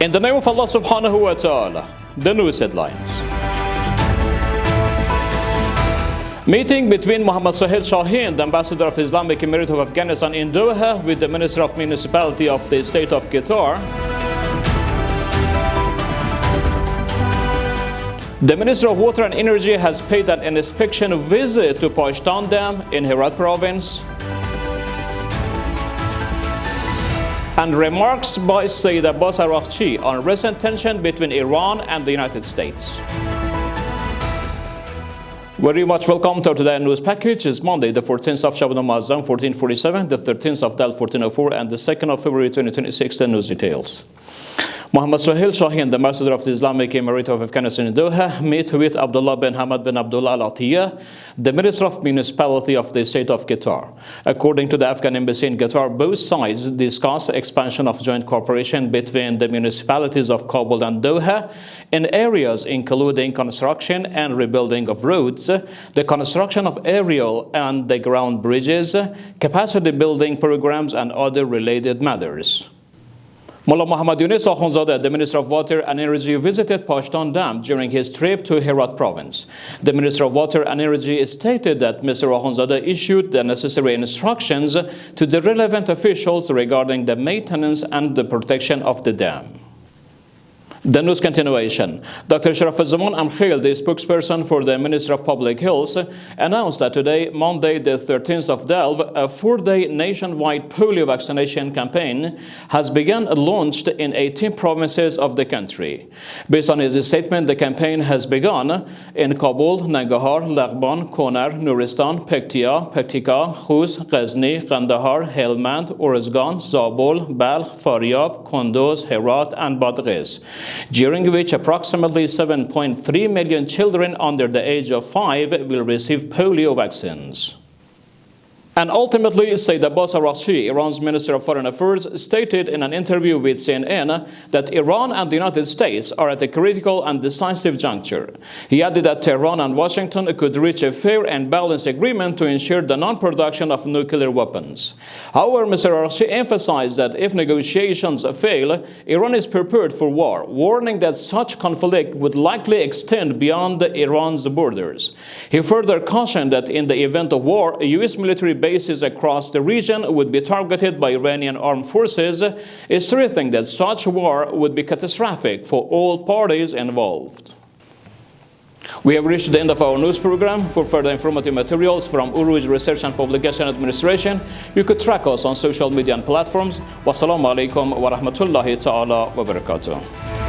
In the name of Allah subhanahu wa ta'ala, the news headlines. Meeting between Mohammed Suhail Shaheen, the ambassador of the Islamic Emirate of Afghanistan in Doha, with the Minister of Municipality of the State of Qatar. The Minister of Water and Energy has paid an inspection visit to Pashto Dam in Herat province. And remarks by Sayyid Abbas Araghchi on recent tension between Iran and the United States. Very much welcome to today's news package. It's Monday, the 14th of Shaban al-Muazzam, 1447, the 13th of Dal, 1404, and the 2nd of February, 2026. The news details. Mohammed Suhail Shaheen, the ambassador of the Islamic Emirate of Afghanistan in Doha, met with Abdullah bin Hamad bin Abdullah Al Atiyah, the Minister of Municipality of the State of Qatar. According to the Afghan embassy in Qatar, both sides discussed expansion of joint cooperation between the municipalities of Kabul and Doha in areas including construction and rebuilding of roads, the construction of aerial and the ground bridges, capacity building programs, and other related matters. Mullah Muhammad Yunus Akhundzadeh, the Minister of Water and Energy, visited Pashto Dam during his trip to Herat province. The Minister of Water and Energy stated that Mr. Akhundzadeh issued the necessary instructions to the relevant officials regarding the maintenance and the protection of the dam. The news continuation. Dr. Sharaf-Zaman Amkhil, the spokesperson for the Minister of Public Health, announced that today, Monday, the 13th of Dal, a 4-day nationwide polio vaccination campaign has begun and launched in 18 provinces of the country. Based on his statement, the campaign has begun in Kabul, Nangarhar, Laghban, Konar, Nuristan, Paktia, Paktika, Khuz, Ghazni, Kandahar, Helmand, Uruzgan, Zabul, Balkh, Faryab, Kunduz, Herat, and Badghis, during which approximately 7.3 million children under the age of 5 will receive polio vaccines. And ultimately, Sayyid Abbas Araghchi, Iran's Minister of Foreign Affairs, stated in an interview with CNN that Iran and the United States are at a critical and decisive juncture. He added that Tehran and Washington could reach a fair and balanced agreement to ensure the non-production of nuclear weapons. However, Mr. Araghchi emphasized that if negotiations fail, Iran is prepared for war, warning that such conflict would likely extend beyond Iran's borders. He further cautioned that in the event of war, U.S. military bases across the region would be targeted by Iranian armed forces, stressing that such war would be catastrophic for all parties involved. We have reached the end of our news program. For further informative materials from Urooj Research and Publication Administration, you could track us on social media and platforms. Wassalamu alaikum wa rahmatullahi ta'ala wa barakatuh.